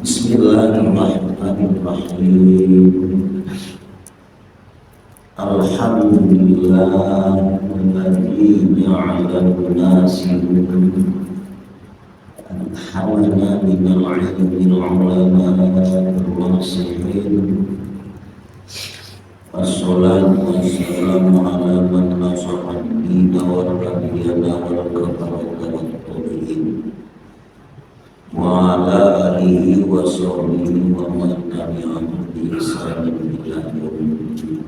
Bismillahirrahmanirrahim. Alhamdulillahilladzi ja'ala an-nasi hamana minal 'ilmil 'ulama ar-rasihin. Wassalatu wassalamu ala man nasaha ad-dina wa tabiyyana wal kafarata wat-tabi'in wa ala alihi wa sahbihi wa man tabi'ahum bi ihsanin ila yaumil.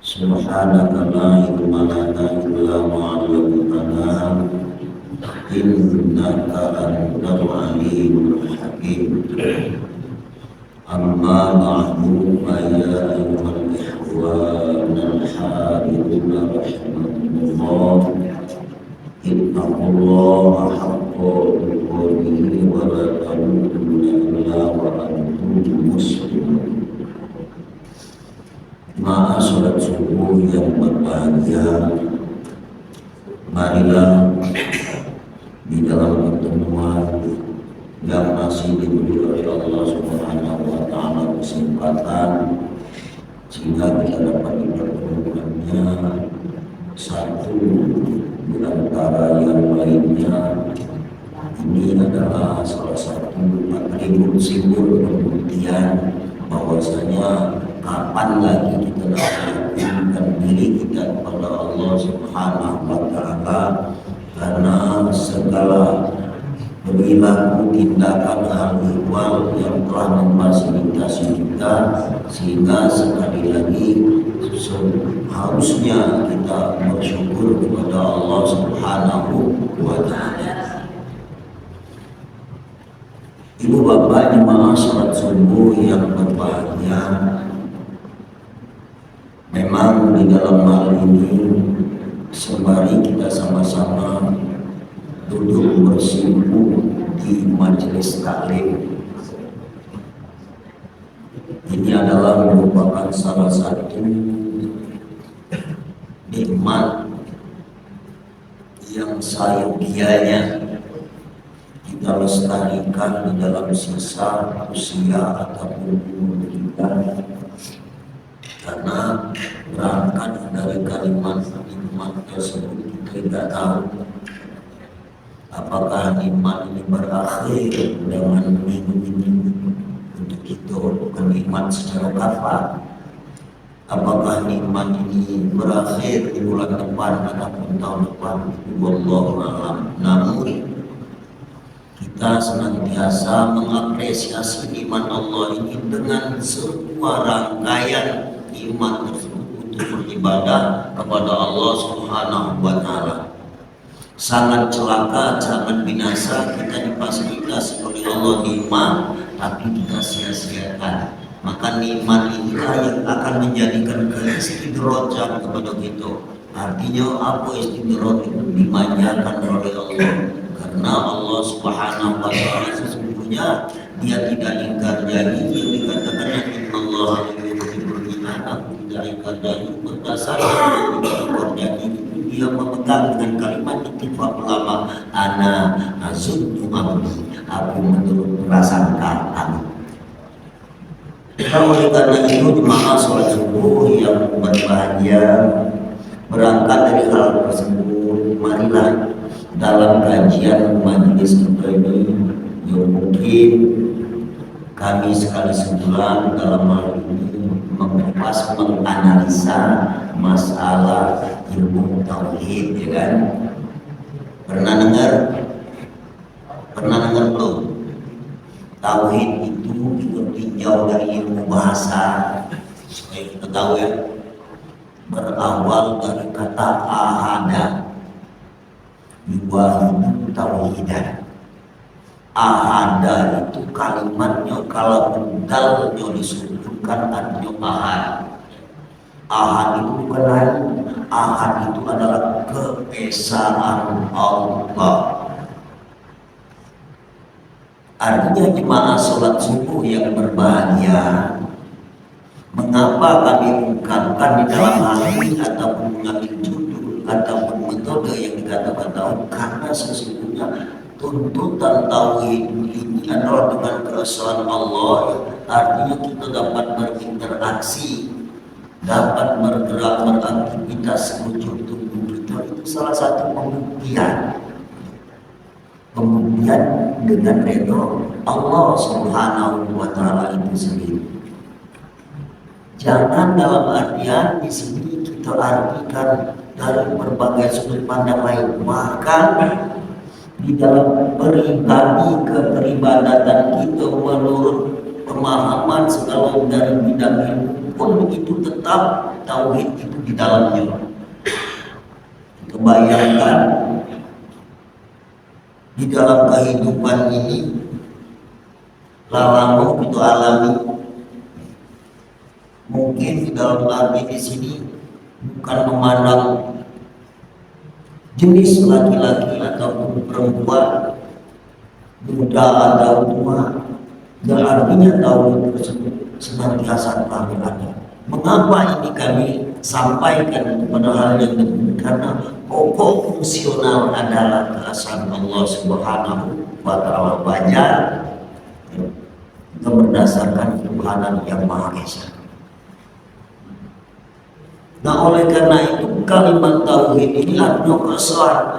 Subhanaka la ilma lana illa ma 'allamtana innaka antal alimul hakim. Amma ba'du, ya ayyuhal ikhwan al-hadiruna rahimakumullah, ittaqullaha haqqa tuqatih wa la tamutunna illa wa antum muslimun. Maha sholat subuh yang berbahagia, marilah di dalam pertemuan yang masih diberi oleh Allah Subhanahu wa Ta'ala kesempatan sehingga kita dapat dipertemukannya satu di antara yang lainnya. Ini adalah salah satu atribut simbol pembuktian bahwasanya kapan lagi kita dapat mengingatkan diri kita kepada Allah Subhanahu wa Ta'ala, karena segala perilaku tindakan hal ihwal yang telah memfasilitasi kita, sehingga sekali lagi harusnya kita bersyukur kepada Allah Subhanahu wa Ta'ala. Ibu bapak jemaah salat subuh yang berbahagia, memang di dalam hal ini sembari kita sama-sama duduk bersimpuh di majelis taklim, ini adalah merupakan salah satu nikmat yang sayogianya kita lestarikan di dalam sisa usia ataupun umur kita, karena berangkat dari kalimat nikmat tersebut kita tidak tahu apakah nikmat ini berakhir dengan minggu ini untuk itu nikmat secara kafah, apakah nikmat ini berakhir di bulan depan ataupun tahun depan, wallahu a'lam. Namun kita senantiasa mengapresiasi nikmat Allah ini dengan sebuah rangkaian nikmat tersebut untuk beribadah kepada Allah Subhanahu wa Ta'ala. Sangat celaka, sangat binasa kita difasilitasi oleh Allah nikmat tapi kita sia-siakan. Maka nikmat inilah yang akan menjadikan keistidrojan kepada kita. Artinya apa istidroj itu? Dimanjakan oleh Allah. Karena Allah Subhanahu wa Ta'ala sesungguhnya Dia tidak ingkar janji yang dikatakan innallaha la yuhibbul mu'minin, tidak ingkar janji berdasarkan ingkar janji itu Dia memegang dengan kalimat ittifaq ulama, ana azunnu amri, aku menurut prasangka aku. Oleh karena itu jemaah sholat subuh yang berbahagia, berangkat dari hal tersebut marilah dalam kajian majelis kita ini yang mungkin kami sekali sebulan dalam hal ini mengupas, menganalisa masalah ilmu tauhid, ya kan? Pernah dengar belum? Tauhid itu tinjau dari ilmu bahasa, supaya kita tahu ya, berawal dari kata ahada, yuwahidu tauhidan. Ahada itu kalimatnya kalau dalnya disebutkan artinya ahad. Ahad itu bukan lain, ahad itu adalah keesaan Allah. Artinya jemaah sholat subuh yang berbahagia, mengapa kami ungkapkan di dalam hal ini ataupun mengambil judul ataupun metode yang dikatakan tauhid? Karena sesungguhnya tuntutan tauhid ini adalah dengan keesaan Allah. Artinya kita dapat berinteraksi, dapat bergerak, beraktivitas wujud tubuh kita. Itu salah satu pembuktian dengan ridho Allah Subhanahu wa Ta'ala itu sendiri. Jangan dalam artian di sini kita artikan dari berbagai sudut pandang lain. Bahkan di dalam kepribadatan kita menurut pemahaman segala dari bidang ilmu pun itu tetap tauhid itu di dalamnya. Kebayangkan di dalam kehidupan ini lalamu itu alami, mungkin di dalam arti di sini bukan memandang jenis laki-laki ataupun perempuan, muda atau tua, yang artinya tauhid tersebut senantiasa kami ada. Mengapa ini kami sampaikan kepada hal yang demikian? Karena pokok fungsional adalah keesaan Allah Subhanahu wa Ta'ala, wajar itu berdasarkan ketuhanan yang Maha Esa. Nah, oleh karena itu kalimat tauhid ini artinya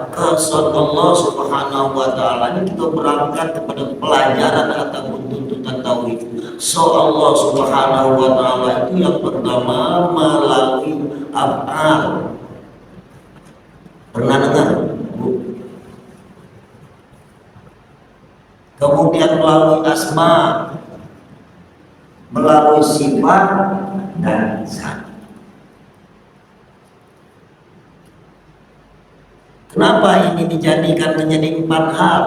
keesaan Allah Subhanahu wa Ta'ala. Ini kita berangkat kepada pelajaran ataupun tuntutan tauhid. So Allah Subhanahu wa Ta'ala itu yang pertama melalui af'al. Pernah dengar? Kemudian melalui asma, melalui sifat dan zat. Kenapa ini dijadikan menjadi 4 hal?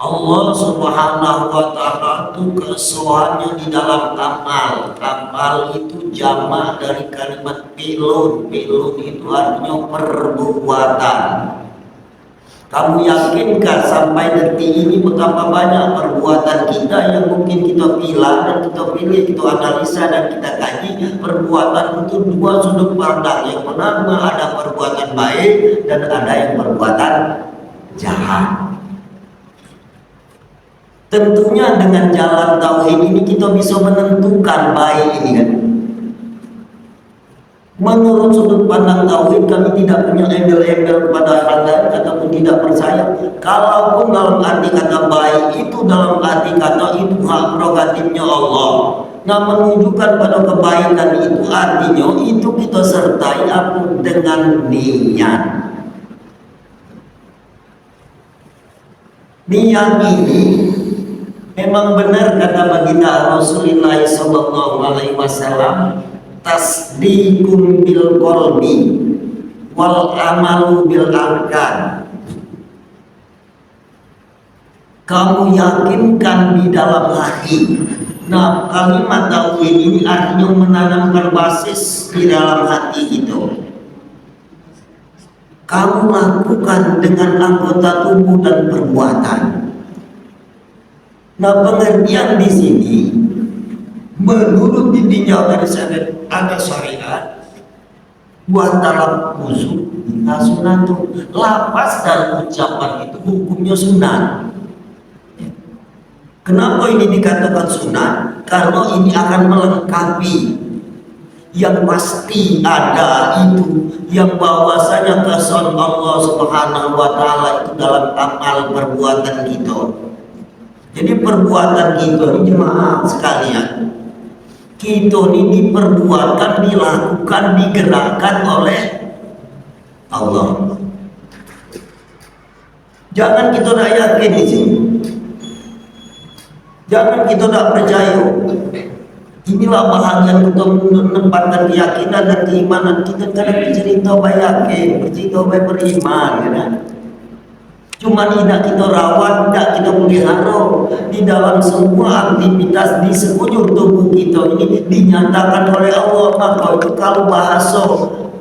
Allah Subhanahu wa Ta'ala itu keesaannya di dalam amal. Amal itu jamak dari kalimat fi'lun. Fi'lun itu artinya perbuatan. Kamu yakinkah sampai detik ini betapa banyak perbuatan kita yang mungkin kita pilah dan kita pilih, kita analisa dan kita kaji? Perbuatan itu 2 sudut pandang. Yang pertama ada perbuatan baik dan ada yang perbuatan jahat. Tentunya dengan jalan tauhid ini kita bisa menentukan baik ini kan. Menurut sudut pandang tauhid kami tidak punya embel-embel pada hal lain ataupun tidak percaya. Kalaupun dalam arti kata baik itu dalam arti kata itu hak prerogatifnya Allah. Nah, menunjukkan pada kebaikan itu artinya itu kita sertai apa dengan niat. Niat ini memang benar kata baginda Rasulullah sallallahu alaihi wasallam, tasdiqun bil qalbi wal amalu bil arkan. Kamu yakinkan di dalam hati. Nah, kalimat tauhid ini artinya menanamkan basis di dalam hati itu. Kamu lakukan dengan anggota tubuh dan perbuatan. Nah, pengertian di sini menurut ditinjau dari ada syariat buat dalam khusus kita sunatun. Lapas dan ucapan itu hukumnya sunat. Kenapa ini dikatakan sunat? Karena ini akan melengkapi yang pasti ada itu, yang bahwasanya kesan Allah Subhanahu wa taala itu dalam amal perbuatan kita. Jadi perbuatan kita ini jemaah sekalian, kita ini perbuatan dilakukan, digerakkan oleh Allah. Jangan kita tidak yakin di sini. Jangan kita tidak percaya. Inilah bahagian kita menempatkan keyakinan dan keimanan kita. Kadang bercerita baik yakin, bercerita baik beriman, ya. Cuma tidak kita rawat, tidak kita pelihara di dalam semua aktivitas di sekujur tubuh kita ini dinyatakan oleh Allah. Maka itu kalau bahasa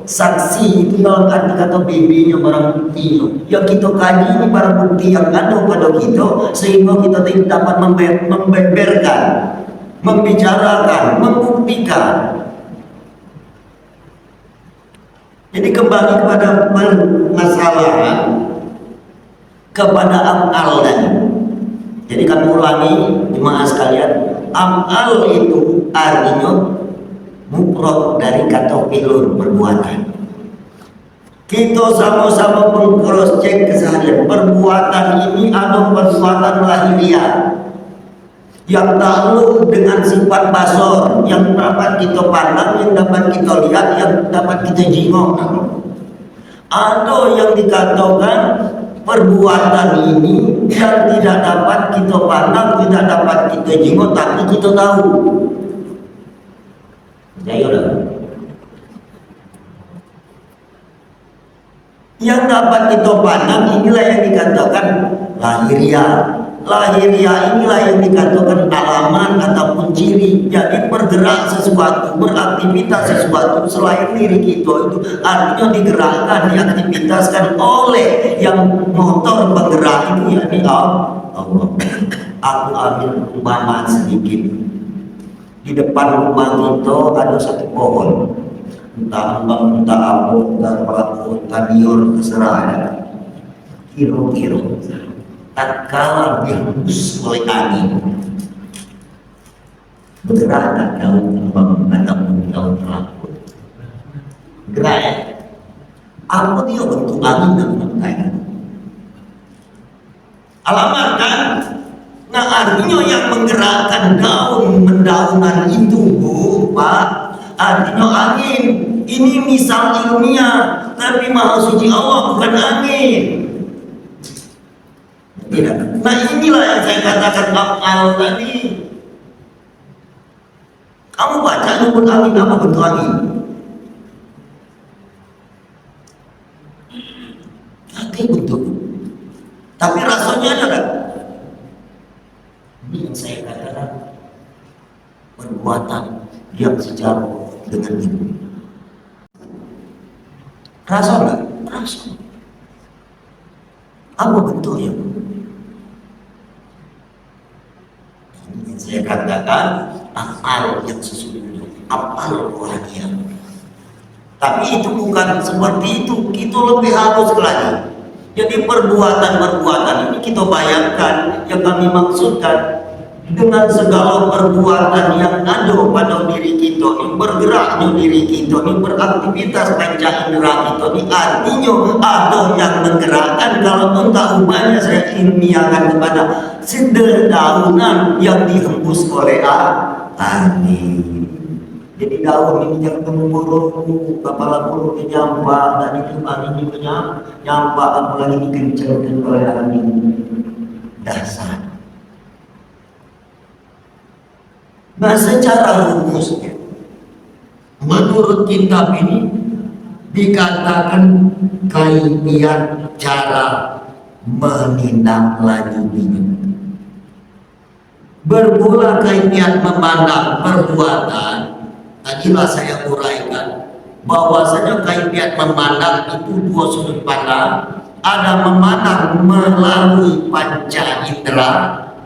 saksi itu dalam arti kata bibinya barang bukti yang kita kaji ini barang bukti yang ada pada kita, sehingga kita tidak dapat membeberkan, membicarakan, membuktikan. Jadi kembali kepada permasalahan, kepada amal tadi. Jadi kami ulangi jemaah sekalian, amal itu artinya mufrad dari kata fi'lun, perbuatan. Kita sama-sama meng-cross check keseharian. Perbuatan ini ada perbuatan lahiriah yang takluk dengan sifat basor, yang dapat kita pandang, yang dapat kita lihat, yang dapat kita jingok. Ada yang dikatakan perbuatan ini yang tidak dapat kita pandang, tidak dapat kita jingok, tapi kita tahu. Yang dapat kita pandang inilah yang dikatakan lahiriah. Lahiriah inilah yang dikatakan alaman ataupun ciri. Jadi bergerak sesuatu, beraktivitas sesuatu selain diri kita itu artinya digerakkan, diaktivitaskan oleh yang motor penggerak itu, yakni Allah. Aku ambil umpama sedikit. Di depan rumah kita ada satu pohon, entah embang, entah apa, entah pelaku, entah dior, terserah ya. Kira-kira tatkala dihembus oleh angin, bergerak tak daun embang ataupun daun pelaku, gerak ya. Apa dia bentuk angin dan bentuk alamat kan? Nah artinya yang menggerakkan daun mendaunan itu, Bu, Pak, artinya angin. Ini misal ilmiah, tapi maha suci Allah bukan angin. Tidak. Nah inilah yang saya katakan af'al tadi. Kamu baca nyebut angin, apa bentuk angin? Oke, bentuk. Tapi rasanya ada kan? Ini yang saya katakan perbuatan yang sejalan dengan itu. Rasa enggak? Rasa. Apa bentuknya? Ini yang saya katakan af'al yang sesungguhnya, af'al rohaniah. Tapi itu bukan seperti itu, kita lebih halus lagi. Jadi perbuatan-perbuatan ini kita bayangkan, yang kami maksudkan dengan segala perbuatan yang ada pada diri kita, yang bergeraknya diri kita, yang beraktivitas panca indera kita, ini artinya ada yang menggerakkan. Kalau entah umpamanya saya ilmiahkan kepada sededaunan yang dihembus oleh angin. Jadi daun ini jangan memburu, kepala buru nyampak, dan itu angin juga nyampak, apalagi dikencangkan oleh angin. Dasar. Nah secara rumusnya, menurut kitab ini dikatakan kaifiat cara menindaklanjutinya. Bermula kaifiat memandang perbuatan. Tadilah saya uraikan bahwasanya kaifiat memandang itu dua sudut pandang. Ada memandang melalui panca indera,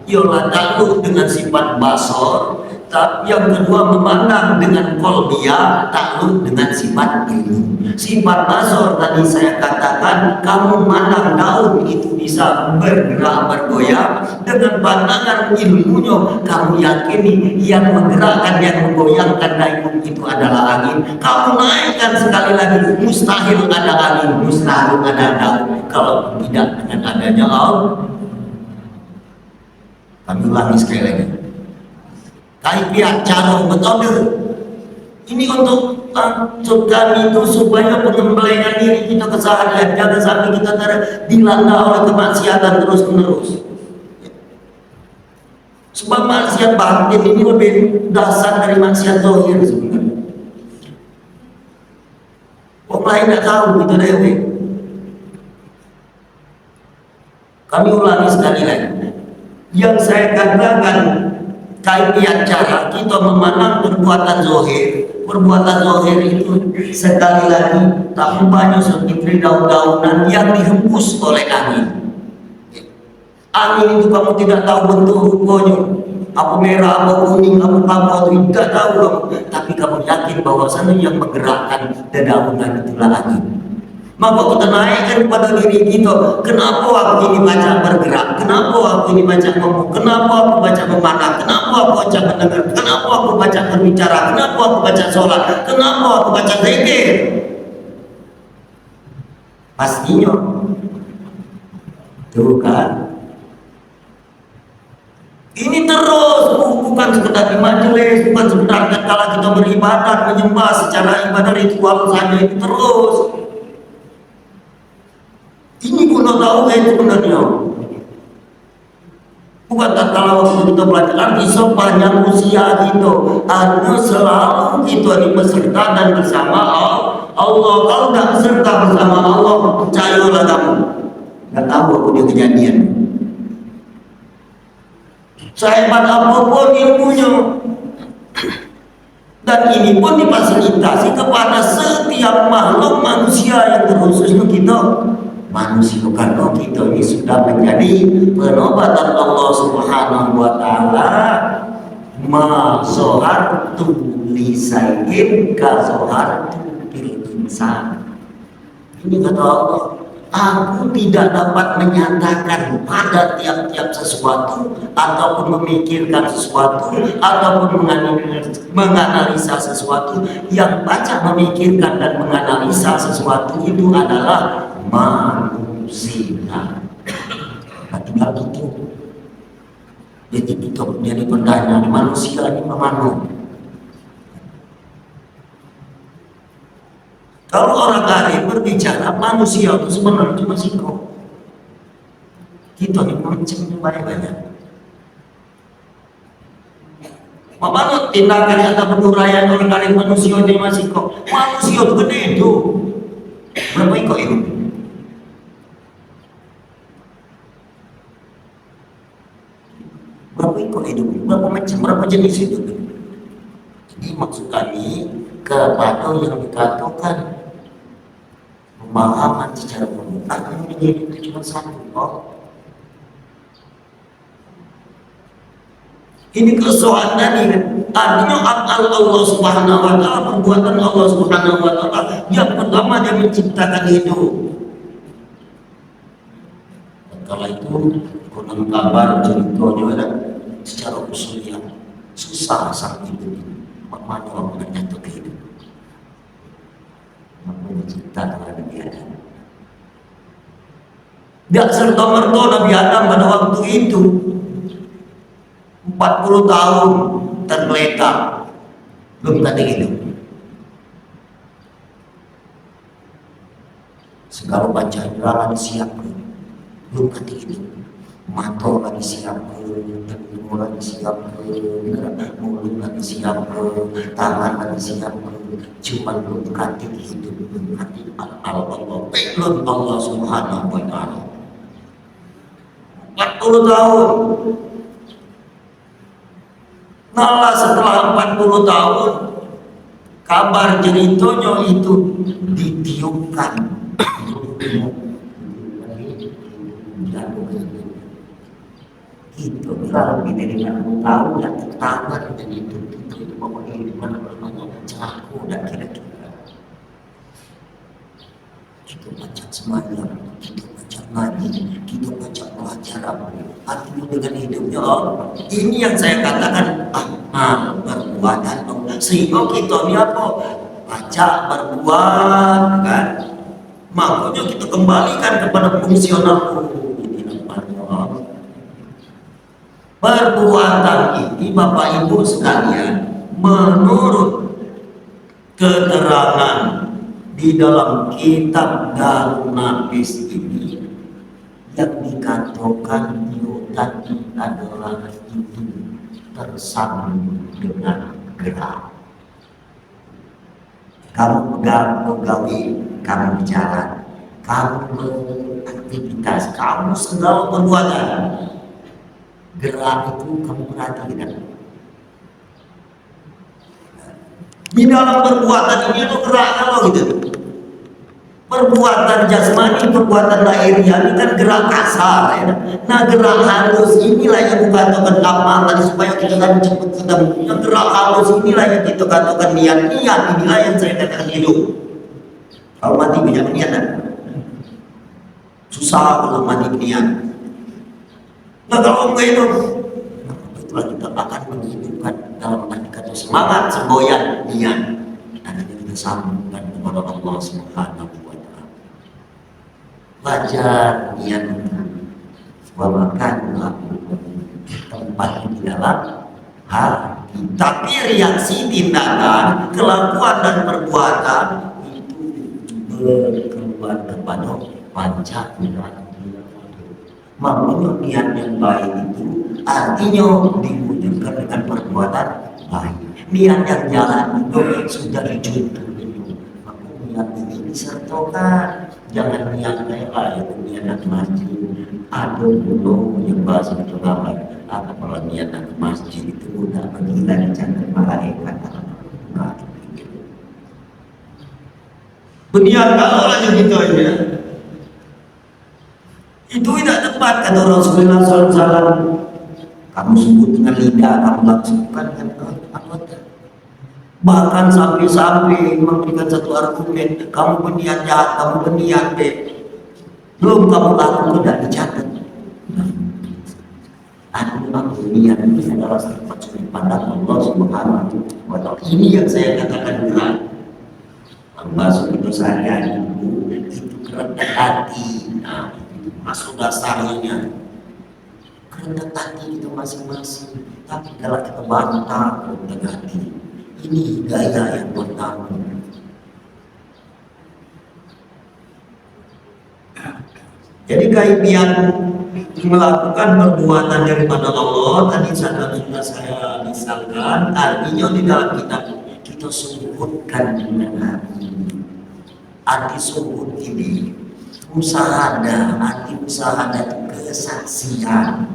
ialah takluk dengan sifat basor, Tapi yang kedua memandang dengan kolbia, takluk dengan sifat ilmu. Sifat nasor tadi saya katakan, kamu memandang daun itu bisa bergerak bergoyang. Dengan pandangan ilmunya, kamu yakini yang menggerakkan, yang menggoyangkan daun itu adalah angin. Kamu naikkan sekali lagi, mustahil ada angin, mustahil ada daun kalau tidak dengan adanya Allah. Kami ulangi sekali lagi. Kaifiat cara metode ini untuk kami itu supaya pengembangan diri kita keseharian, jangan sampai kita dilanda oleh kemaksiatan terus menerus. Sebab maksiat batin ini lebih dasar dari maksiat zahir sebenarnya. Orang lain tidak tahu kita dewe. Kami ulangi sekali lagi. Yang saya katakan kaifiat cara kita memandang perbuatan zahir. Perbuatan zahir itu sekali lagi tak banyak seperti daun-daunan yang dihembus oleh angin. Angin itu kamu tidak tahu bentuk rupanya, apa merah, apa kuning, apa tidak tahu kamu. Tapi kamu yakin bahwasanya yang menggerakkan dedaunan itulah angin. Maka kita naikkan pada diri kita, kenapa aku ini baca bergerak, kenapa aku ini baca ngomong, kenapa aku baca memandang, kenapa aku baca mendengar, kenapa aku baca berbicara, kenapa aku baca sholat, kenapa aku baca zikir. Pastinya tuh kan, ini terus, bukan sekedar di majelis, bukan sekedar kalau kita beribadat, menyembah secara ibadah ritual saja, itu terus. Ini pun tahu sebenarnya. Bukan kalau waktu kita belajar di sepanjang usia gitu, ada selalu kita ini beserta dan bersama Allah. Kalau tidak beserta bersama Allah, percayalah kamu. Nggak tahu aku dia kejadian. Sehebat apapun ilmunya, dan ini pun difasilitasi kepada setiap makhluk manusia yang terkhususnya kita manusia, karena kita ini sudah menjadi penobatan Allah Subhanahu wa taala. Ma sohartu lisain ka sohartu bil insan. Ini kata Allah, aku tidak dapat menyatakan pada tiap-tiap sesuatu ataupun memikirkan sesuatu ataupun menganalisa sesuatu. Yang baca, memikirkan dan menganalisa sesuatu itu adalah manusia. Nah, tinggal gitu. Jadi kita menjadi pertanyaan, manusia ini mana? Kalau orang arif berbicara manusia itu sebenarnya cuma singkong. Kita ini mancing banyak-banyak. Mana tindakan atau penuraian orang arif manusia itu masih kok. Manusia itu gede itu. Berapa ekor itu? Berapa ekor hidup? Berapa macam, berapa jenis hidup? Jadi maksud kami kepada yang dikatakan pemahaman secara umum, itu cuma satu. Ini kesoalan tadi kan, artinya akal Allah Subhanahu wa taala, perbuatan Allah Subhanahu wa taala. Yang pertama dia menciptakan hidup. Kalau itu konon kabar ceritanya ada secara usul yang susah sang hidup ini. Maknanya Allah menyatu ke hidup. Maknanya menciptakan Nabi Adam. Tidak serta-merta Nabi Adam pada waktu itu 40 tahun tergeletak, belum tadi hidup. Segala baca indera siap, belum tadi hidup. Mata lagi siap, telinga lagi siap, mulut lagi siap, tangan lagi siap, cuma belum kati hidup, belum kati Allah, belum Allah Subhanahu wa taala. 40 tahun. Nah, setelah 40 tahun kabar ceritanya itu ditiupkan. Itu kalau kita dengan tahu dan tertawa dengan itu pokoknya di mana bermanfaat aku dan kira-kira kita baca semuanya, kita baca ngaji, kita baca pelajaran, artinya dengan hidupnya. Oh, ini yang saya katakan perbuatan Allah. Sehingga kita ni apa? Baca berbuat kan? Makanya kita kembalikan kepada fungsional. Perbuatan ini Bapak Ibu sekalian menurut keterangan di dalam kitab Darun Nafis ini yang dikatakan tadi adalah itu tersambung dengan gerak. Kamu pegawai, kamu berjalan, kamu beraktivitas, kamu segala perbuatan. Gerak itu kamu perhatikan. Di dalam perbuatan ini ada gerak kalau gitu. Perbuatan jasmani, perbuatan lahiriah ini kan gerak kasar ya. Nah gerak halus inilah yang dikatakan amal tadi supaya kita kan cepat kita. Yang gerak halus inilah yang kita katakan niat. Inilah yang saya katakan hidup. Kalau mati banyak niat kan? Susah kalau mati niat. Nah kalau enggak itu, itulah kita akan menghidupkan dalam arti kata semangat, semboyan, niat. Dan kita sambungkan kepada Allah Subhanahu wa Ta'ala. Belajar niat wa makan tempat di dalam hati. Tapi reaksi tindakan, kelakuan dan perbuatan itu berkeluar kepada panca indera. Makanya niat yang baik itu artinya diwujudkan dengan perbuatan baik. Niat yang jalan itu sudah dicontoh itu. Maka niat ini disertakan. Jangan niat kayak itu niat ke masjid. Ada dulu yang bahasa itu apa? Kalau niat ke masjid itu udah panggilan jangan malaikat. Berniat kalau aja gitu aja. Itu tidak tepat kata Rasulullah SAW. Kamu sebut dengan lidah, kamu langsungkan dengan anggota. Bahkan sampai memberikan satu argumen, kamu berniat jahat, kamu berniat belum kamu lakukan tidak dicatat. Memang niat ini adalah sifat suri pandang Allah Subhanahu wa Ta'ala. Ini yang saya katakan berat. Masuk itu saya itu kerendah hati. Nah, masuk dasarnya kerendah hati itu masing-masing. Tapi kalau kita bantah kerendah hati, ini gaya yang pertama. Jadi kaifiat melakukan perbuatan daripada Allah tadi sudah saya misalkan, artinya di dalam kitab kita sebutkan dengan hati. Arti sebut ini usahada, arti usahada itu kesaksian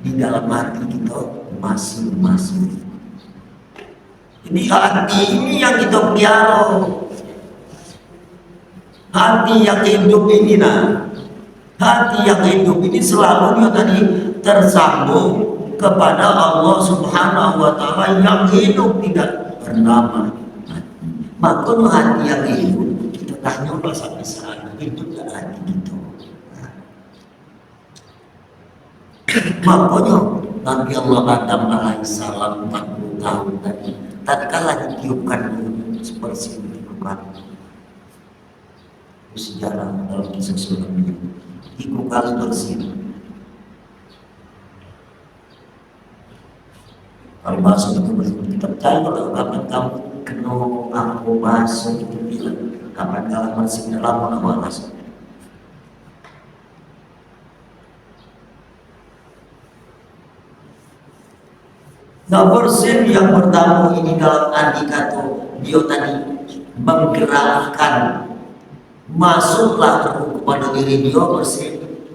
di dalam hati kita masing-masing. Ini hati ini yang kita pelihara, hati yang hidup ini hati yang hidup ini selalu dia tadi tersambung kepada Allah Subhanahu wa Ta'ala yang hidup tidak bernama hati. Maka hati yang hidup kita tanya sampai saat hidup dan hati kita. Makanya Nabi Allah Adam alaihissalam 40 tahun tadi tatkala ditiupkan seperti itu kan sejarah dalam kisah sulam ini iku kali bersih. Kalau bahasa itu bersih, kita percaya kalau kapan kamu kena aku bahasa itu bilang kapan kalah bersih dalam nama rasa. Nah bersin yang pertama ini dalam andikato dia tadi menggerakkan masuklah kepada diri dia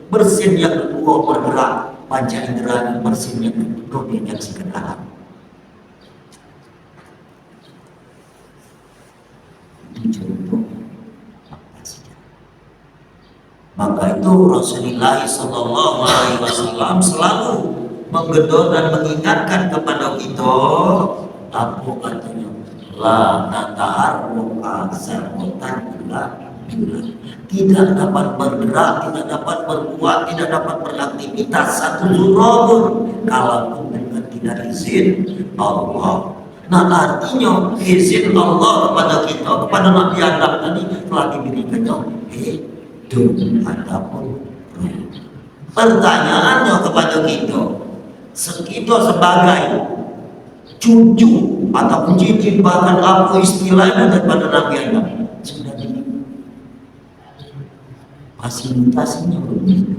bersin yang kedua bergerak panca indera, bersin yang kedua menyaksikan alam. Contoh maka itu Rasulullah SAW selalu menggedor dan mengingatkan kepada kita apa katanya, la nataharruka sarmutan tidak dapat bergerak, tidak dapat berbuat, tidak dapat beraktivitas satu zurabun kalau bukan tidak izin Allah. Nah artinya izin Allah kepada kita, kepada Nabi Adam tadi telah diberikannya hidup ataupun ruh. Pertanyaannya kepada kita sebagai cucu ataupun cicit, bahkan apa istilahnya daripada Nabi Adam, sudah fasilitasinya begitu.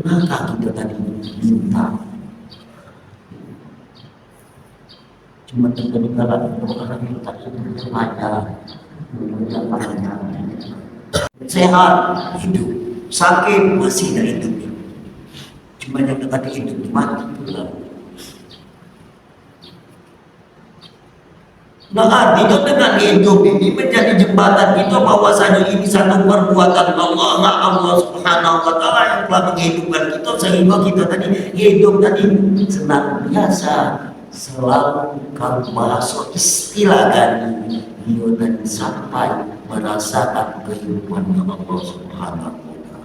Maka kita tadi minta cuma terjadi kalau orang minta itu ada sehat hidup, sakit masih ada hidup, cuma yang tadi hidup mati pula. Nah artinya dengan hidup ini menjadi jembatan kita bahwasanya ini satu perbuatan Allah Subhanahu wa Ta'ala yang telah menghidupkan kita, sehingga kita tadi hidup tadi senantiasa selalu kalau bahasa istilah tadi dia tadi sampai merasakan kehidupan Allah Subhanahu wa Ta'ala.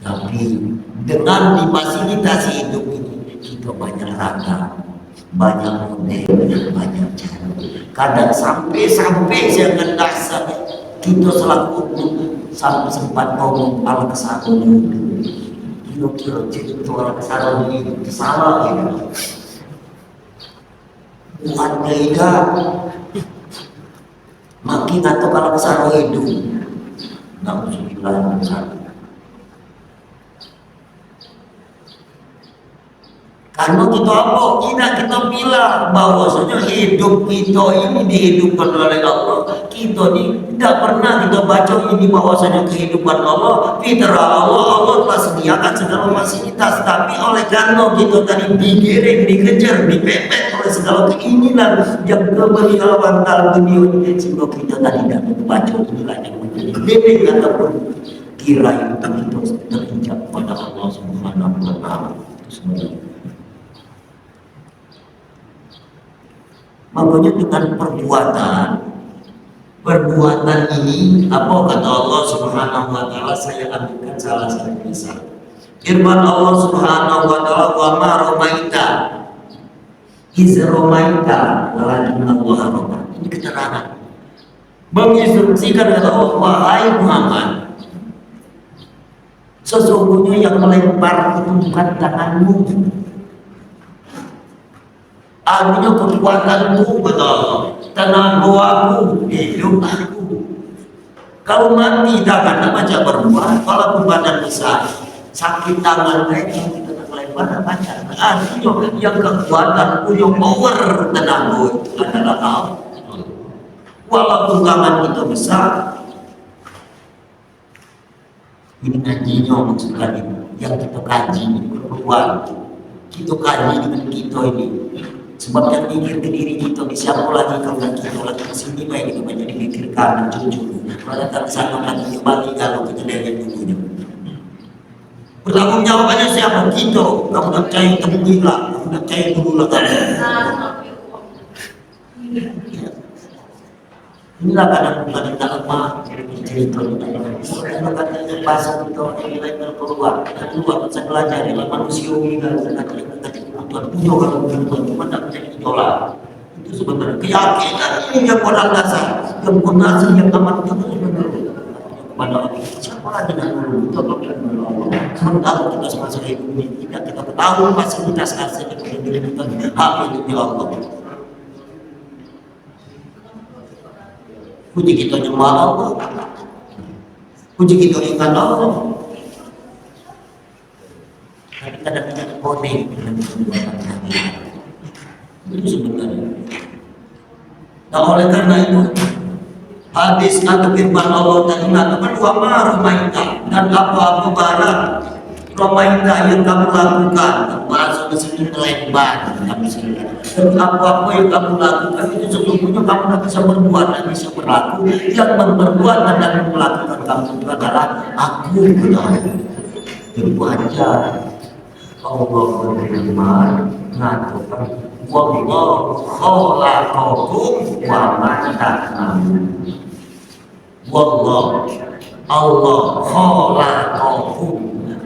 Tapi dengan difasilitasi hidup ini kita banyak ragam, banyak model, banyak cara. Kadang sampai jangan dasar kita selaku sampai sempat ngomong al kesalahan kira-kira itu al kesalahan itu salah gitu. Bukan beda. Makin atau kalau kesalahan itu Nauzubillah misalnya. Karena kita apa? Kita bilang bahwasanya hidup kita ini dihidupkan oleh Allah. Kita ini tidak pernah kita baca ini bahwasanya kehidupan Allah, fitrah Allah telah sediakan segala fasilitas. Tapi oleh karena kita tadi digiring, dikejar, dipepet oleh segala keinginan yang keberiawan dalam dunia ini, sehingga kita tadi tidak membaca inilah yang menjadi ataupun kira yang kita terinjak pada Allah Subhanahu wa Ta'ala. Makanya dengan perbuatan ini, apa kata Allah Subhanahu wa Ta'ala, saya ambilkan salah satu misal. Firman Allah Subhanahu wa Ta'ala, wa ma romaita iz romaita walakin Allah roma. Ini keterangan menginstruksikan kata Allah, wahai Muhammad, sesungguhnya yang melempar itu bukan tanganmu. Artinya kekuatanku betul, tenagaku, hidup aku. Kalau mati tangan baca berbuat, kalau badan besar, sakit tangan mereka kita tak lebar baca. Artinya yang kekuatanku, yang power tenagaku adalah kau. Walaupun tangan kita besar, ini ngajinya maksudnya yang kita kaji keluar, kita kaji dengan kita ini. Sebab yang mikir ke diri kita, siapa lagi kalau kita lagi ke sini baik kita banyak dipikirkan jujur. Kalau datang sana lagi kembali kalau kejadian dulunya. Bertanggung jawabannya siapa? Kita. Kamu nak percaya kamu gila, kamu nak percaya dulu lah kan. Inilah kadang-kadang kita lemah cerita kadang-kadang bahasa kita yang lain keluar saya belajar dalam manusia ini kadang-kadang Tuhan punya kalau Tuhan cuma tak menjadi idola. Itu sebenarnya keyakinan ini yang modal dasar, yang fondasi yang amat itu sebenarnya kepada Allah. Siapa lagi dengan dulu kita berdoa Allah. Sementara kita semasa hidup ini tidak kita ketahui fasilitas asal yang diri kita hak milik Allah. Puji kita nyembah Allah, puji kita ingat Allah. Tapi kadang-kadang konek dengan perbuatan itu sebenarnya. Nah oleh karena itu hadis atau firman Allah tadi mengatakan wa ma romaita, dan apa-apa barang romaita yang kamu lakukan, bahasa di sini melebar kami sini. Dan apa-apa yang kamu lakukan itu sesungguhnya kamu tidak bisa berbuat dan bisa berlaku. Yang memperbuat dan melakukan kamu itu adalah aku. Itu aja Allah berfirman mengatakan wallahu khalaqakum wa ma ta'malun. Wallahu Allah khalaqakum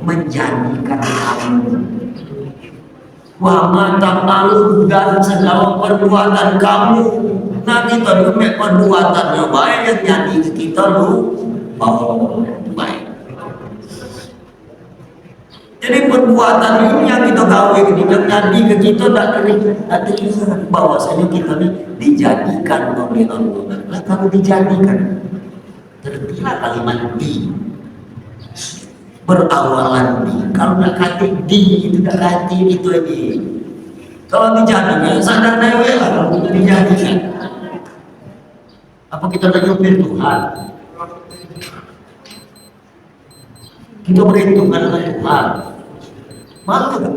menjadikan kamu wa ma ta'malun dan segala perbuatan kamu. Nah kita dulu perbuatan yang baik yang jadi kita lu baik. Jadi perbuatan ini yang kita gawe kita jadi ke kita tak terlihat bahwasanya kita ini dijadikan oleh Allah. Nah, kalau dijadikan tertila kalimat di berawalan di, kalau nak kata di itu tak kata itu aja. Kalau dijadikan sadar dewe lah kalau kita dijadikan. Apa kita menyupir Tuhan? Kita berhitungan dengan Tuhan. Malu kan?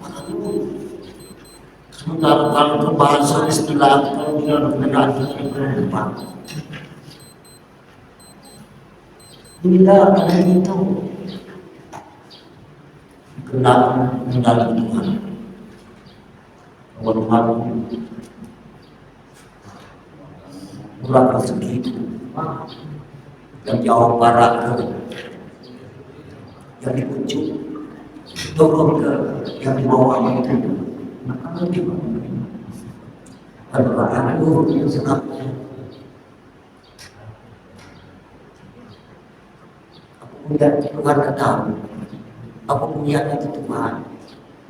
Malu. Sementara kalau bahasa istilah kalau dia negara berubah. Bila ada itu kenal mendalam Tuhan. Tuhan pulang rezeki yang jauh barat yang di ujung turun ke yang di bawah itu, maka lebih berbahan itu yang senapnya apa punya Tuhan ketahui apa punya itu Tuhan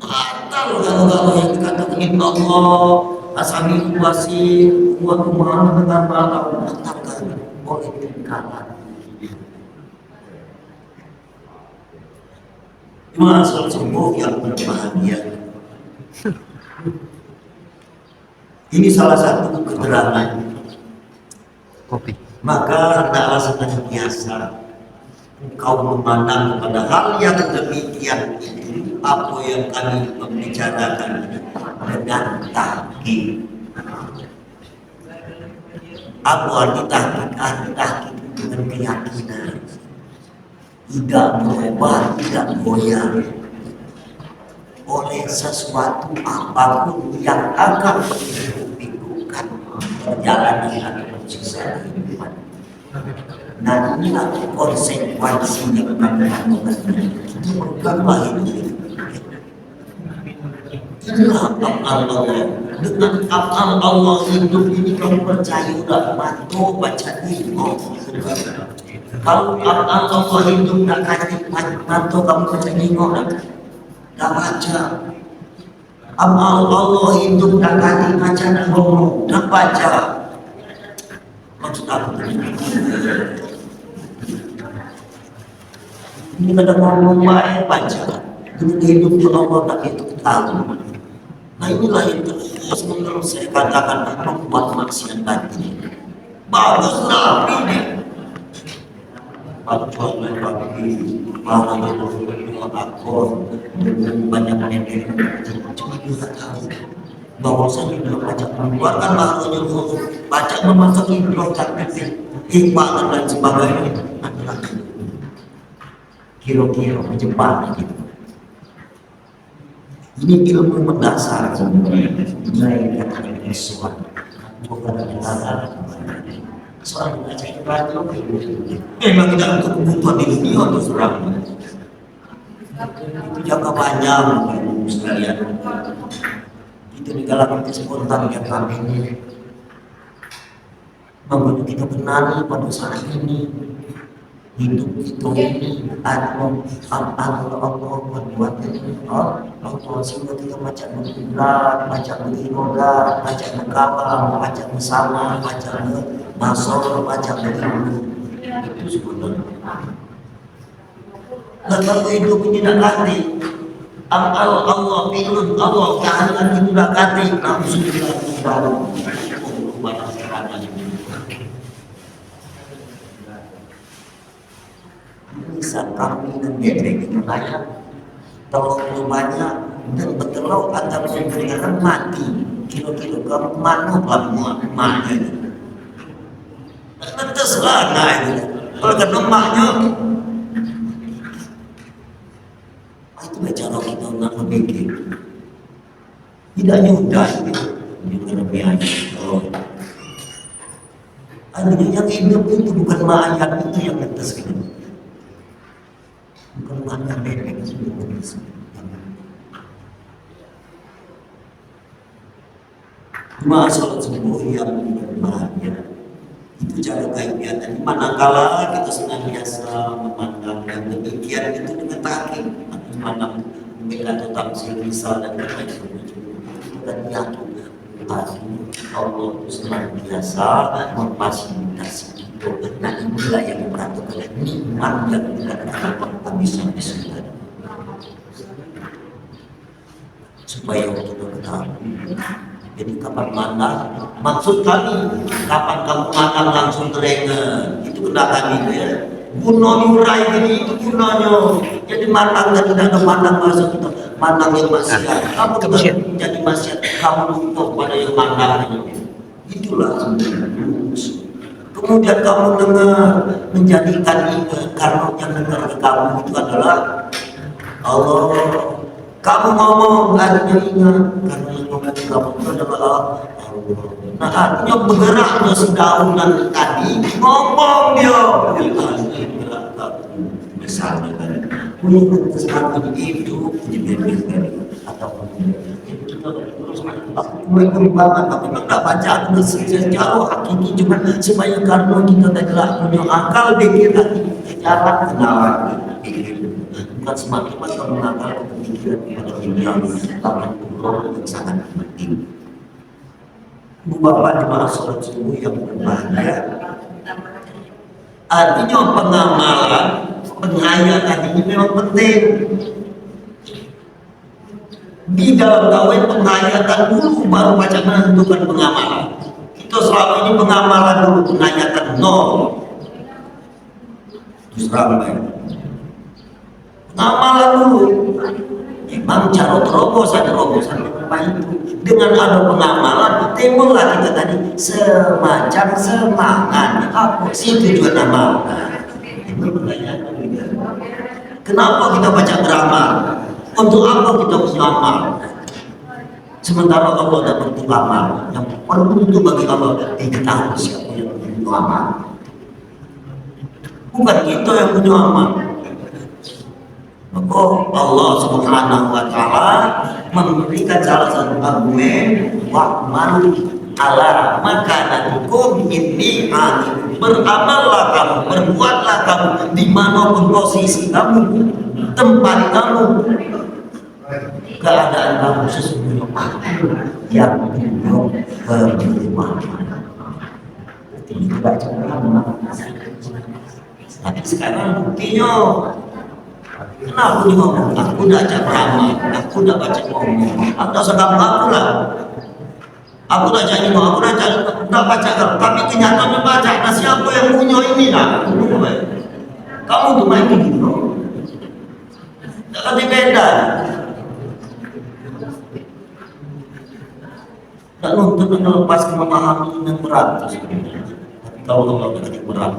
batal kalau yang dikatakan Allah asami wasir wa kumana dengan batal mengatakan oleh tingkalan. Masuk sembuh yang berbahagia. Ini salah satu keterangan. Maka hendaklah senantiasa engkau memandang kepada hal yang demikian itu apa yang kami membicarakan dengan tahqiq. Apa arti tahqiq? Tahqiq dengan keyakinan. Tidak berubah, tidak goyah oleh sesuatu apapun yang akan menentukan perjalanan sisa kehidupan. Nah inilah konsekuensinya kami lakukan. Itu bukanlah hidup. Inilah amal Allah. Dengan amal Allah hidup ini kamu percaya udah mantu baca ilmu. Kalau Allah hidup tak kasih mantu kamu percaya ilmu tak baca. Amal Allah hidup tak kasih baca nak ngomong tak baca. Maksud apa? Ini kadang ngomong baik baca. Dengan hidup itu Allah tak itu tahu. Nah inilah yang sebenarnya saya katakan membuat maksiat tadi. Baguslah ini. Pancol bagi para yang akor banyak yang cuma juga tahu bahwasanya dalam baca mengeluarkan bahasanya baca memasuki proses hikmah dan sebagainya adalah kira-kira menjebak gitu. Ini ilmu mendasar nilai kata Islam bukan adalah soal baca ibadah memang tidak untuk kebutuhan di dunia untuk serang itu jangka panjang sekalian itu di dalam spontan yang kami ini membuat kita benar pada saat ini hidup itu ini atau Allah membuat Allah sehingga kita baca berkiblat, baca beribadah, baca berkabah, baca bersama, baca masuk, baca berilmu itu sebenarnya. Dan kalau hidup ini tidak ganti, Allah pilih Allah keahlian itu tidak ganti, langsung kita baru barang sekarang ini. Bisa kami dan gedek itu banyak terlalu banyak dan bertelur atau sebenarnya mati kilo-kilo kamu mana pelabuhan emaknya terserah nah itu kalau kena emaknya tidak mudah itu lebih oh. Artinya yang hidup itu bukan mayat itu yang atas kita, bukan mayat bebek itu. Cuma sholat subuh yang berbahagia itu cara kegiatan. Manakala kita senantiasa memandang yang demikian itu dengan takin, memandang membela tetap silisa dan dan yakin Allah itu senantiasa memfasilitasi itu. Nah inilah yang memperhatikan nikmat yang tidak dapat habis-habis supaya kita ketahui. Jadi kapan mana maksud kami kapan kamu makan langsung terengen itu kena kami itu ya guna murai ini itu gunanya. Jadi matang dan tidak ada matang masuk itu matang yang maksiat kamu jadi maksiat kamu lupa pada yang matang itulah sebenarnya. Kemudian kamu dengar menjadikan karena yang dengar kamu itu adalah Allah. Kamu ngomong artinya ingat karena yang ngomong kamu itu adalah Allah. Nah artinya bergeraknya sedaunan tadi ngomong dia misalnya kan punya kesempatan itu dibiarkan atau aku berkembangan tapi tidak baca secara hakiki cuma supaya karena kita tidak punya akal pikir cara kenalan bukan semakin kita mengakal pemikiran pada dunia tapi yang sangat penting. Bapak jemaah sholat subuh yang berbahagia artinya pengamalan penghayatan ini memang penting. Di dalam kawin penghayatan dulu baru baca menentukan pengamalan. Kita selama ini pengamalan dulu penghayatan nol. Terus ramai. Pengamalan dulu. Memang cara terobosan itu dengan ada pengamalan timbullah kita tadi semacam semangat. Apa sih tujuan amal? Ini pertanyaan. Kenapa kita baca beramal? Untuk apa kita beramal? Sementara Allah ada bentuk amal yang perlu itu bagi Allah diketahui siapa yang punya amal. Bukan kita yang punya amal. Maka Allah Subhanahu wa Ta'ala memberikan salah satu argumen wa'mal ala makanatikum inni alim. Beramallah kamu, berbuatlah kamu dimanapun posisi kamu, tempat kamu, keadaan kamu sesungguhnya yang belum berjumlah. Tidak cuma tapi sekarang buktinya kenapa dia ngomong aku udah baca beramal, aku udah baca ngomong atau sekam aku lah aku udah cari mau, aku udah baca tapi kenyataannya baca. Nah siapa yang punya ini lah kamu tuh main gitu tapi beda. Dan untuk melepas memahami yang berat sebenarnya. Tapi kalau Allah tidak berat,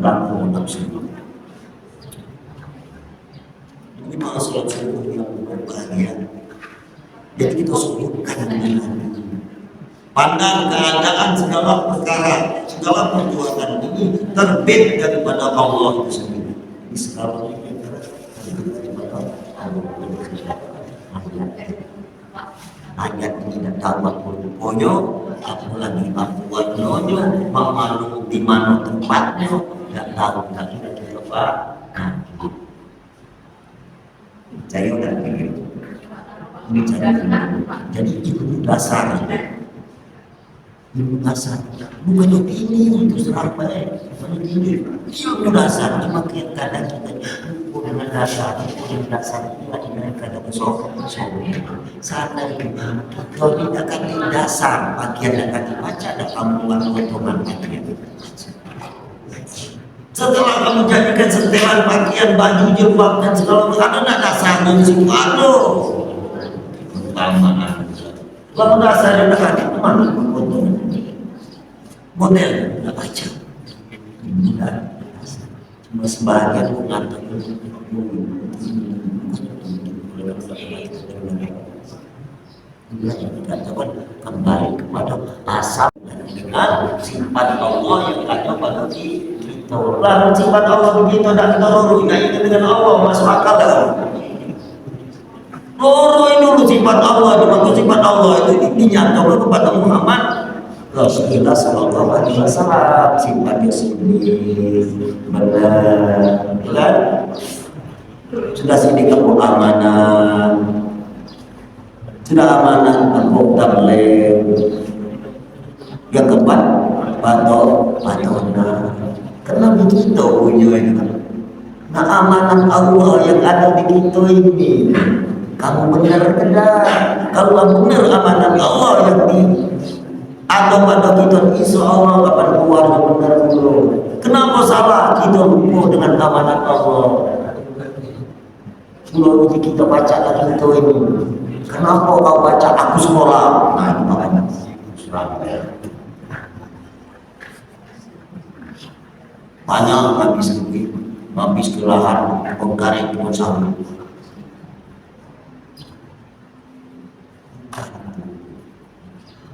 berat nafsu. Ini masalah subuh yang berbahagia. Jadi kita sebutkan pandang keadaan segala perkara, segala perbuatan ini terbit daripada Allah itu sendiri. Di segala ayat ini tidak tahu pokoknya apalagi buat nonyo malu di mana tempatnya tidak tahu tidak lupa. Saya udah pikir ini jadi ilmu dasar bukan opini itu seramai bukan ini ilmu dasar cuma kadang kita dengan dasar itu kadang sokong sana itu kalau tidak akan di dasar bagian akan dibaca ada kambuan potongan bagian setelah kamu jadikan setelan bagian baju jilbab dan segala macam ada dasarnya di situ aduh kalau dasar yang dekat itu mana model tidak baca tidak cuma sebagian mengatakan dikatakan kembali kepada asal dengan sifat Allah yang ada pada kita. Lalu sifat Allah begitu tidak kita lorui, nah itu dengan Allah masuk akal kan? Lorui dulu sifat Allah, dimaksud sifat Allah itu dinyatakan kepada Muhammad Rasulullah Sallallahu Alaihi Wasallam, sifatnya sendiri benar, kan? Sudah sini kamu amanah, sudah amanah kamu tablet, yang keempat patona, karena begitu punya itu. Nah amanah Allah yang ada di kita ini, kamu benar tidak? Kalau benar amanah Allah yang di atau pada kita, insya Allah kapan keluar benar dulu. Kenapa salah kita lupa dengan amanat Allah? Kalau kita baca lagi itu ini, kenapa kau baca aku sekolah? Nah itu makanya banyak habis kelelahan pengkaret pun sama.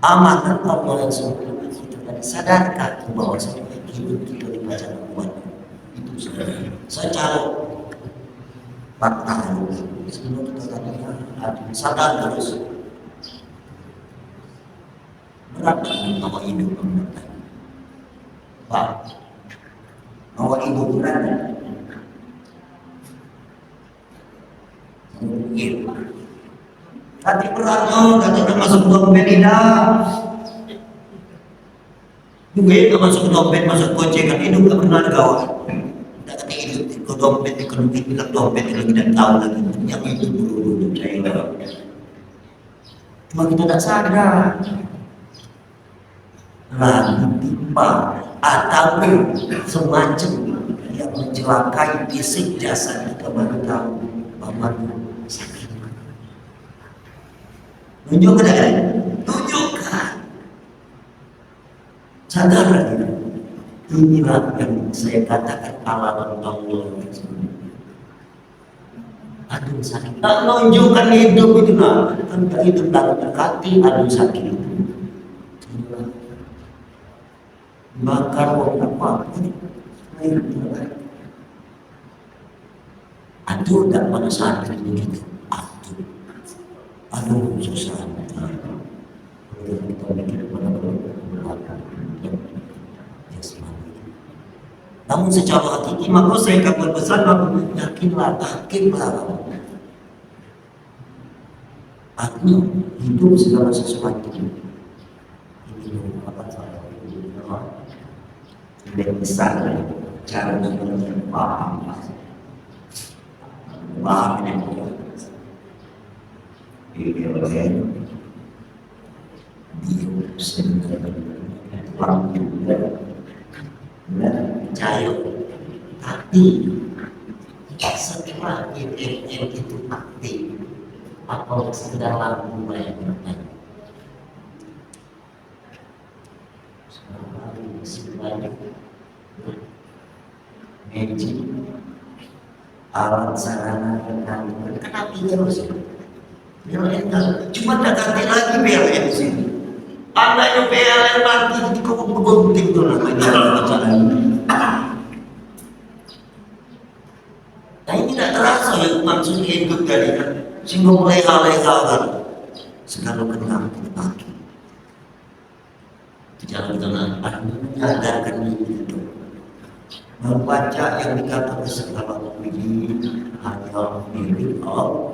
Amanat Allah yang sempurna kita tadi sadarkan bahwa hidup kita dibaca Al-Quran itu secara fakta sebelum kita tadi sadar terus berat bahwa hidup berat Pak bahwa hidup berat hati beratnya katanya masuk dompet tidak juga itu masuk dompet masuk gocengan hidup gak pernah gawat tak kata hidup ke dompet ke duit bilang dompet lagi tidak tahu lagi yang itu dulu saya cuma kita tak sadar lagi timpa atau semacam yang mencelakai fisik jasad kita baru tahu bahwa sakit. Tunjukkan kan? Tunjukkan. Sadar lagi. Inilah yang saya katakan alamat Allah. Aduh sakit. Tak tunjukkan hidup itu nah. Kan hidup tak dekati aduh sakit. Bakar apa? Aduh tak pada saat begitu. Aduh susah. Namun secara hakiki maka saya akan berpesan yakinlah, tahkimlah. Artinya hidup segala sesuatu. Ini apa saya? Tidak besar cara paham. Paham ini. Dia orang juga percaya tapi setelah itu aktif atau sekedar lampu bayangkan sebanyak magic alat sarana dan kenapa terus PLN cuma tak ganti lagi PLN di sini. Ada yang PLN mati di gunting itu namanya bacaan. Nah ini tidak terasa yang maksud hidup dari sehingga mulai leha-leha kan. Sekarang kenal kita pakai. Jangan menyadarkan diri itu. Membaca yang dikatakan segala ini hanya milik Allah.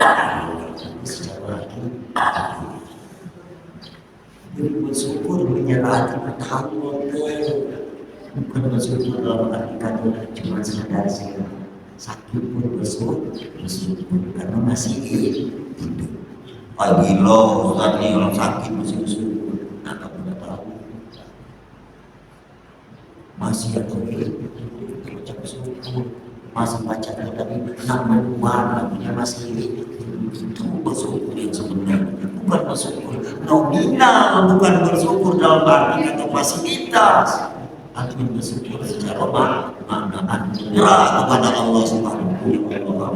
Secara jadi bersyukur menyerahkan Allah bukan bersyukur dalam arti kata cuma sadar saya sakit pun bersyukur karena masih hidup. Pagi lo tadi orang sakit masih bersyukur, nah kamu tidak tahu masih atau hidup kita bersyukur masih baca tadi nama Tuhan namanya masih hidup. Itu bersyukur yang sebenarnya bukan bersyukur nominal, bukan bersyukur dalam arti kapasitas, tapi bersyukur secara makna menyerah kepada Allah Subhanahu wa taala.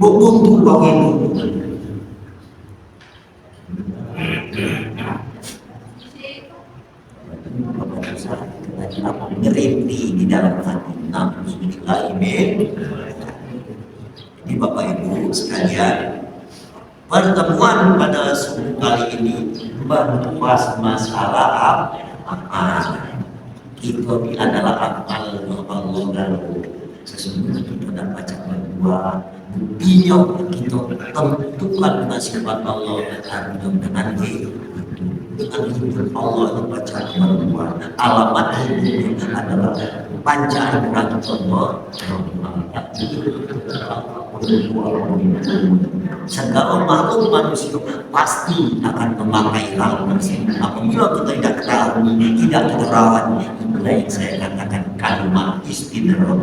Bukan bagi dalam hati. Na'udzubillah. Jadi Bapak Ibu sekalian, pertemuan pada subuh kali ini membahas masalah apa? Itu adalah amal Allah, dan sesungguhnya kita dapat baca berdua buktinya kita tentukan sifat Allah dengan Allah itu baca berdua. Alamat hidupnya adalah panca Allah. Segala makhluk manusia pasti akan memakai hal tersebut. Apabila kita tidak tahu, tidak terawat, itulah yang saya katakan kalimat istidraj.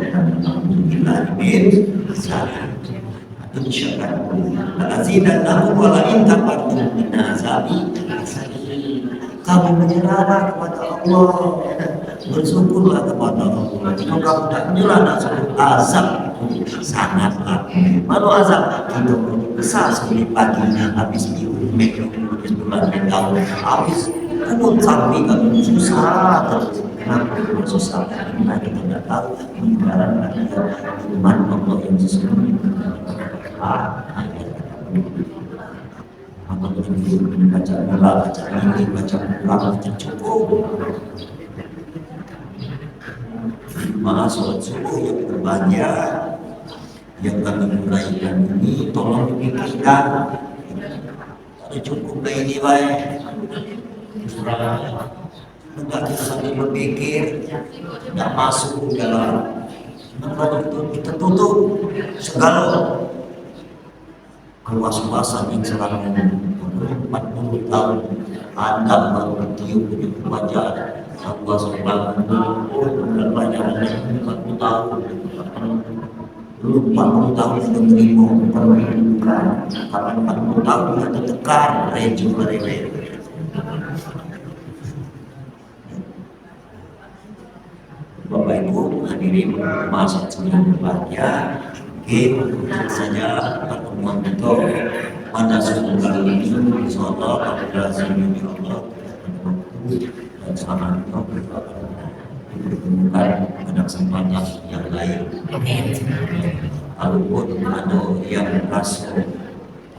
Kamu menyerahlah kepada Allah, bersyukurlah kepada Allah. Jika kamu tidak menyerah, azab sangatlah. Lalu azab itu besar seperti paginya habis diumek, habis bulan tahun, habis pun sampai kamu susah terus. Kenapa susah? Karena kita tidak tahu menjalankan iman Allah yang sesungguhnya. Maka baca doa, baca ini, baca Quran cukup. Malah sholat subuh yang berbanyak yang kami uraikan ini tolong dipikirkan. Kalau cukup kayak ini baik, enggak kita sambil berpikir, enggak masuk dalam. Maka kita tutup segala kewas-wasan yang selama 40 tahun Anda baru bertiup di wajah Allah Subhanahu dan banyak 40 tahun belum 40 tahun sudah menerima pendidikan, karena 40 tahun sudah tertekan reju-reju. Bapak Ibu hadirin masa sebelum berbahagia, kita saja pertemuan itu pada suatu kali ini insyaallah kepada semuanya Allah dan selamat ditemukan pada kesempatan yang lain. Kalaupun ada yang merasa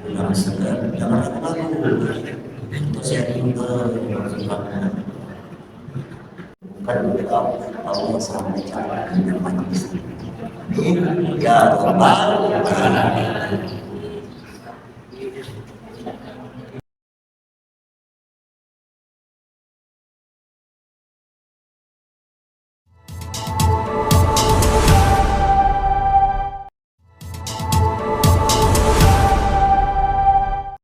kurang segar, jangan ragu. Untuk saya juga bukan Allah sama cara dengan manusia. Ya Rabbal Alamin.